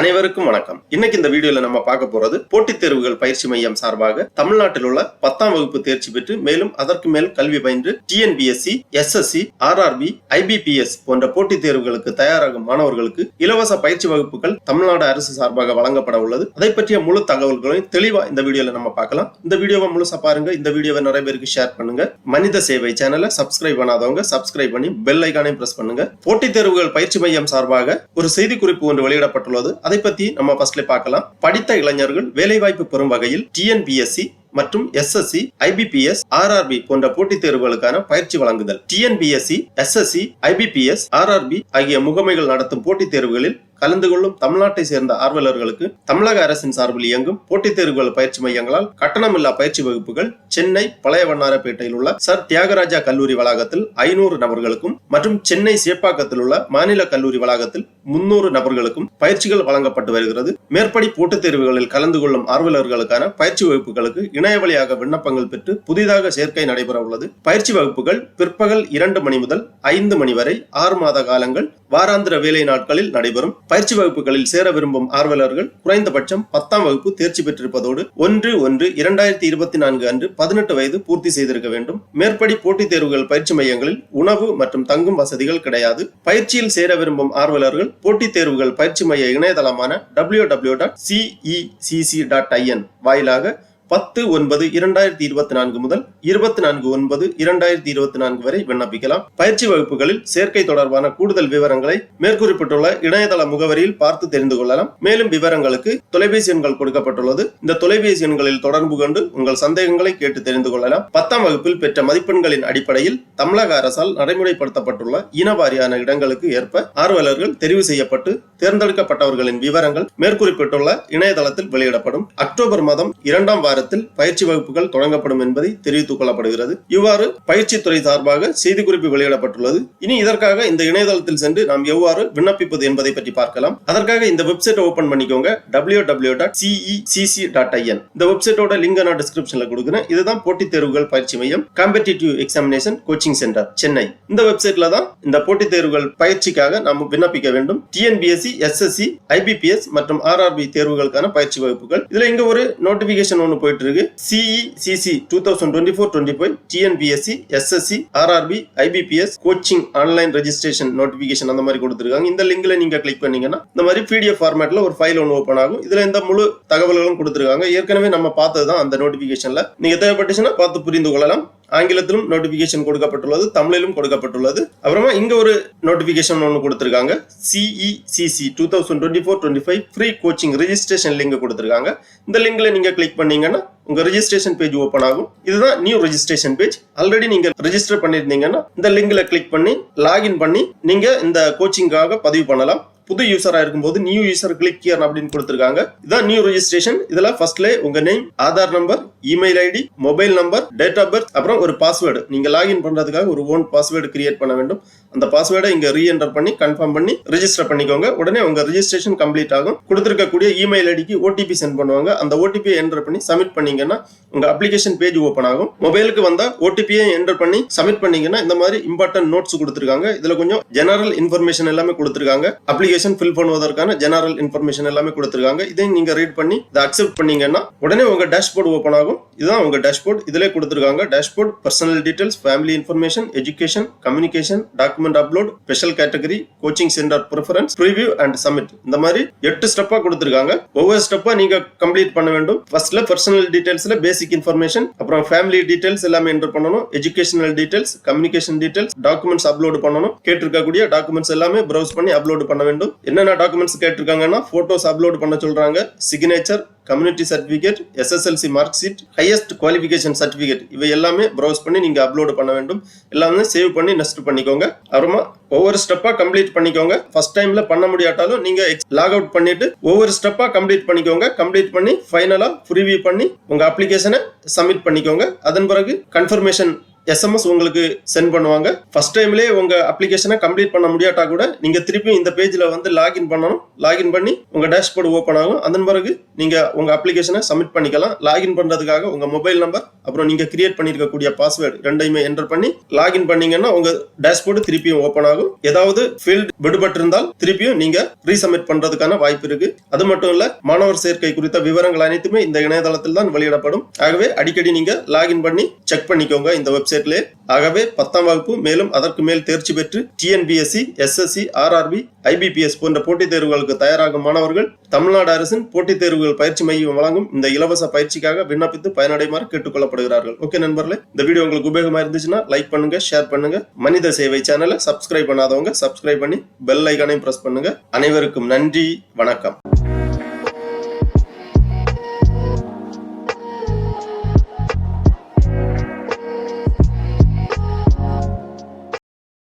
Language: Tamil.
அனைவருக்கும் வணக்கம். இன்னைக்கு இந்த வீடியோல நம்ம பார்க்க போறது போட்டித் தேர்வுகள் பயிற்சி மையம் சார்பாக தமிழ்நாட்டில் உள்ள 10ஆம் வகுப்பு தேர்ச்சி பெற்று மேலும் அதற்கு மேல் கல்வி பயின்று டிஎன்பிஎஸ்சி, எஸ்எஸ்சி, ஆர்ஆர்பி, ஐபிபிஎஸ் போன்ற போட்டித் தேர்வுகளுக்கு தயாராகும் மாணவர்களுக்கு இலவச பயிற்சி வகுப்புகள் தமிழ்நாடு அரசு சார்பாக வழங்கப்பட உள்ளது. அதை பற்றிய முழு தகவல்களையும் தெளிவா இந்த வீடியோல நம்ம பார்க்கலாம். இந்த வீடியோவை முழுசா பாருங்க. இந்த வீடியோவை நிறைய பேருக்கு ஷேர் பண்ணுங்க. மனித சேவை சேனலை சப்ஸ்கிரைப் பண்ணாதவங்க சப்ஸ்கிரைப் பண்ணி பெல் ஐகானை பிரஸ் பண்ணுங்க. போட்டித் தேர்வுகள் பயிற்சி மையம் சார்பாக ஒரு செய்தி குறிப்பு ஒன்று வெளியிடப்பட்டுள்ளது. அதை பத்தி நம்ம ஃபர்ஸ்ட்ல பார்க்கலாம். படித்த இளைஞர்கள் வேலைவாய்ப்பு பெறும் வகையில் டிஎன்பிஎஸ்சி மற்றும் எஸ்எஸ்சி, ஐபிபிஎஸ், ஆர்ஆர்பி போன்ற போட்டித் தேர்வுகளுக்கான பயிற்சி வழங்குதல். டிஎன்பிஎஸ்சி, எஸ்எஸ்சி, ஐபிபிஎஸ், ஆர்ஆர்பி ஆகிய முகமைகள் நடத்தும் போட்டித் தேர்வுகளில் கலந்து கொள்ளும் தமிழ்நாட்டை சேர்ந்த ஆர்வலர்களுக்கு தமிழக அரசின் சார்பில் இயங்கும் போட்டித் தேர்வுகள் பயிற்சி மையங்களால் கட்டணமில்லா பயிற்சி வகுப்புகள் சென்னை பழைய வண்ணாரப்பேட்டையில் உள்ள சர் தியாகராஜா கல்லூரி வளாகத்தில் 500 நபர்களுக்கும் மற்றும் சென்னை சேப்பாக்கத்தில் உள்ள மாநில கல்லூரி வளாகத்தில் 300 நபர்களுக்கும் பயிற்சிகள் வழங்கப்பட்டு வருகிறது. மேற்படி போட்டித் தேர்வுகளில் கலந்து கொள்ளும் ஆர்வலர்களுக்கான பயிற்சி வகுப்புகளுக்கு இணைய வழியாக விண்ணப்பங்கள் பெற்று புதிதாக சேர்க்கை நடைபெற உள்ளது. பயிற்சி வகுப்புகள் பிற்பகல் 2 மணி முதல் 5 மணி வரை 6 மாத காலங்கள் வாராந்திர வேலை நாட்களில் நடைபெறும். பயிற்சி வகுப்புகளில் சேர விரும்பும் ஆர்வலர்கள் குறைந்தபட்சம் 10ஆம் வகுப்பு தேர்ச்சி பெற்றிருப்பதோடு 1/1/2024 அன்று 18 வயது பூர்த்தி செய்திருக்க வேண்டும். மேற்படி போட்டித் தேர்வுகள் பயிற்சி மையங்களில் உணவு மற்றும் தங்கும் வசதிகள் கிடையாது. பயிற்சியில் சேர விரும்பும் ஆர்வலர்கள் போட்டித் தேர்வுகள் பயிற்சி மைய இணையதளமான www.cecc.in வாயிலாக 10/9/2024 முதல் 24/9/2024 வரை விண்ணப்பிக்கலாம். பயிற்சி வகுப்புகளில் சேர்க்கை தொடர்பான கூடுதல் விவரங்களை மேற்குறிப்பிட்டுள்ள இணையதள முகவரியில் பார்த்து தெரிந்து கொள்ளலாம். மேலும் விவரங்களுக்கு தொலைபேசி எண்கள் கொடுக்கப்பட்டுள்ளது. இந்த தொலைபேசி எண்களில் தொடர்பு கொண்டு உங்கள் சந்தேகங்களை கேட்டு தெரிந்து கொள்ளலாம். 10ஆம் வகுப்பில் பெற்ற மதிப்பெண்களின் அடிப்படையில் தமிழக அரசால் நடைமுறைப்படுத்தப்பட்டுள்ள இனவாரியான இடங்களுக்கு ஏற்ப ஆர்வலர்கள் தெரிவு செய்யப்பட்டு தேர்ந்தெடுக்கப்பட்டவர்களின் விவரங்கள் மேற்குறிப்பிட்டுள்ள இணையதளத்தில் வெளியிடப்படும். அக்டோபர் மாதம் 2ஆம் வாரத்தில் பயிற்சி வகுப்புகள் தொடங்கப்படும் என்பதை தெரிவித்துக் கொள்ளப்படுகிறது. இவ்வாறு பயிற்சித்துறை சார்பாக செய்திக்குறிப்பு வெளியிடப்பட்டுள்ளது. இனி இதற்காக இந்த இணையதளத்தில் சென்று நாம் எவ்வாறு விண்ணப்பிப்பது என்பதை பற்றி பார்க்கலாம். அதற்காக இந்த வெப்சைட் ஓபன் பண்ணிக்கோங்க. www.cecc.in. இந்த வெப்சைட்டோட லிங்க் நான் டிஸ்கிரிப்ஷன்ல கொடுக்கிறேன். இதுதான் போட்டித் தேர்வுகள் பயிற்சி மையம், competitive examination coaching centre, Chennai. இந்த வெப்சைட்ல தான் இந்த போட்டித் தேர்வுகள் பயிற்சிக்காக நாம் விண்ணப்பிக்க வேண்டும். டிஎன்பிஎஸ்சி, எஸ்எஸ்சி, ஐபிபிஎஸ் மற்றும் ஆர்ஆர்பி தேர்வுகளுக்கான பயிற்சி வகுப்புகள். இதுல இங்க ஒரு நோட்டிபிகேஷன் ஒன்று போயிட்டு இருக்கு. CECC 2024-25 TNPSC, SSC, RRB, IBPS coaching online registration notification அந்த மாதிரி கொடுத்திருக்காங்க. இந்த லிங்க்ல நீங்க கிளிக் பண்ணீங்கன்னா இந்த மாதிரி PDF ஃபார்மேட்ல ஒரு ஃபைல் ஒன்று ஓபன் ஆகும். இதுல இந்த முழு தகவல்களும் கொடுத்திருக்காங்க. ஏற்கனவே நம்ம பார்த்ததுதான் அந்த நோட்டிபிகேஷன்ல. நீங்க தேவைப்பட்டுச்சுன்னா பார்த்து புரிந்து கொள்ளலாம். ஆங்கிலத்திலும் நோட்டிபிகேஷன் கொடுக்கப்பட்டுள்ளது, தமிழிலும் கொடுக்கப்பட்டுள்ளது. அப்புறமா இங்க ஒரு நோட்டிபிகேஷன் ஒன்று கொடுத்திருக்காங்க. CECC 2024-25 free coaching registration link கொடுத்திருக்காங்க. இந்த லிங்க்ல நீங்க கிளிக் பண்ணீங்கன்னா உங்க ரெஜிஸ்ட்ரேஷன் பேஜ் ஓபன் ஆகும். இதுதான் நியூ ரெஜிஸ்ட்ரேஷன் பேஜ். ஆல்ரெடி நீங்க ரெஜிஸ்டர் பண்ணிருந்தீங்கன்னா இந்த லிங்க்ல கிளிக் பண்ணி லாகின் பண்ணி நீங்க இந்த கோச்சிங்காக பதிவு பண்ணலாம். புது யூசரா இருக்கும்போது நியூ யூசர் கிளிக் ஹியர் அப்படின்னு கொடுத்திருக்காங்க. இதான் நியூ ரெஜிஸ்ட்ரேஷன். இதுல ஃபர்ஸ்ட்ல உங்க name, Aadhaar number, email ID, mobile number, date of birth, அப்புறம் ஒரு பாஸ்வேர்டு. நீங்க லாகின் பண்றதுக்காக ஒரு ஓன் பாஸ்வேர்டு கிரியேட் பண்ண வேண்டும். அந்த பாஸ்வேர்டை இங்க ரீஎன்டர் பண்ணி கன்ஃபார்ம் பண்ணி ரெஜிஸ்டர் பண்ணிக்கோங்க. உடனே உங்க ரெஜிஸ்ட்ரேஷன் கம்ப்ளீட் ஆகும். கொடுத்திருக்கக்கூடிய இமெயில் ஐடிக்கு ஓடிபி சென்ட் பண்ணுவாங்க. அந்த ஓடிபியை என்டர் பண்ணி சப்மிட் பண்ணீங்கன்னா உங்க அப்ளிகேஷன் பேஜ் ஓபன் ஆகும். மொபைலுக்கு வந்தா ஓடிபியை என்டர் பண்ணி சப்மிட் பண்ணீங்கன்னா இந்த மாதிரி இம்பார்ட்டன்ட் நோட்ஸ் கொடுத்திருக்காங்க. இதுல கொஞ்சம் ஜெனரல் இன்ஃபர்மேஷன் எல்லாமே கொடுத்திருக்காங்க. அப்ளிகேஷன் ஃபில் பண்ணுவதற்கான ஜெனரல் இன்ஃபர்மேஷன் எல்லாமே கொடுத்திருக்காங்க. இதை நீங்க ரீட் பண்ணி இதை அக்செப்ட் பண்ணீங்கன்னா உடனே உங்க டேஷ்போர்ட் ஓபன் ஆகும். இதுதான் உங்க டேஷ்போர்ட். இதிலே கொடுத்திருக்காங்க dashboard, personal details, family information, education, communication, document upload, special category, coaching centre preference, preview and submit. இந்த மாதிரி 8 ஸ்டெப்பா கொடுத்திருக்காங்க. ஒவ்வொரு ஸ்டெப்பா நீங்க கம்ப்ளீட் பண்ண வேண்டும். ஃபர்ஸ்ட்ல பர்சனல் டீடைல்ஸ்ல பேசிக் இன்ஃபர்மேஷன், அப்புறம் ஃபேமிலி டீடைல்ஸ் எல்லாமே என்டர் பண்ணணும், educational details, communication details, documents upload பண்ணணும். கேட்டிருக்கக்கூடிய டாக்குமெண்ட்ஸ் எல்லாமே ப்ரௌஸ் பண்ணி அப்லோட் பண்ண வேண்டும். என்னென்ன டாக்குமெண்ட்ஸ் கேட்டிருக்காங்கன்னா போட்டோஸ் அப்லோட் பண்ண சொல்றாங்க, signature, community certificate, SSLC mark sheet, highest qualification certificate, இவை எல்லாமே ப்ரௌஸ் பண்ணி நீங்க அப்லோட் பண்ண வேண்டும். எல்லாமே சேவ் பண்ணி நெக்ஸ்ட் பண்ணிக்கோங்க. அப்புறமா ஒவ்வொரு ஸ்டெப்பா கம்ப்ளீட் பண்ணிக்கோங்க. ஃபர்ஸ்ட் டைம்ல பண்ண முடியாட்டாலும் நீங்க லாக் அவுட் பண்ணிட்டு ஒவ்வொரு ஸ்டெப்பா கம்ப்ளீட் பண்ணிக்கோங்க. கம்ப்ளீட் பண்ணி ஃபைனலா ப்ரிவியூ பண்ணி உங்க அப்ளிகேஷனை சப்மிட் பண்ணிக்கோங்க. அதன் பிறகு கன்ஃபர்மேஷன் SMS உங்களுக்கு சென்ட் பண்ணுவாங்க. ஃபர்ஸ்ட் டைம்லயே உங்க அப்ளிகேஷனை கம்ப்ளீட் பண்ண முடியாட்டா கூட நீங்க திருப்பி இந்த பேஜ்ல வந்து லாகின் பண்ணணும். லாகின் பண்ணி உங்க டேஷ்போர்டு ஓபன் ஆகும். அதன் பிறகு நீங்க உங்க அப்ளிகேஷனை சப்மிட் பண்ணிக்கலாம். லாகின் பண்றதுக்காக உங்க மொபைல் நம்பர் அப்புறம் நீங்க கிரியேட் பண்ணிருக்கக்கூடிய பாஸ்வேர்டு ரெண்டையுமே என்டர் பண்ணி லாகின் பண்ணீங்கன்னா உங்க டேஷ்போர்டு திருப்பியும் ஓபன் ஆகும். ஏதாவது ஃபீல்ட் விடுபட்டு இருந்தால் திருப்பியும் நீங்க ரீசப்மிட் பண்றதுக்கான வாய்ப்பு இருக்கு. அது மட்டும் இல்ல, மாணவர் சேர்க்கை குறித்த விவரங்கள் அனைத்துமே இந்த இணையதளத்தில் தான் வெளியிடப்படும். ஆகவே அடிக்கடி நீங்க லாகின் பண்ணி செக் பண்ணிக்கோங்க இந்த வெப்சைட்ல. ஆகவே 10ஆம் வகுப்பு மேலும் அதற்கு மேல் தேர்ச்சி பெற்று TNPSC, SSC, RRB, IBPS போன்ற போட்டித் தேர்வுகளுக்கு தயாராகும் மாணவர்கள் தமிழ்நாடு அரசின் போட்டித் தேர்வுகள் பயிற்சி மையம் வழங்கும் இந்த இலவச பயிற்சிக்காக விண்ணப்பித்து பயனடைமாறு கேட்டுக்கொள்ளப்படுகிறார்கள். ஓகே நண்பர்களே, இந்த வீடியோ உங்களுக்கு உபயோகமா இருந்துச்சுன்னா லைக் பண்ணுங்க, ஷேர் பண்ணுங்க. மனித சேவை சேனலை சப்ஸ்கிரைப் பண்ணாதவங்க சப்ஸ்கிரைப் பண்ணி பெல் ஐகானையும் பிரஸ் பண்ணுங்க. அனைவருக்கும் நன்றி, வணக்கம்.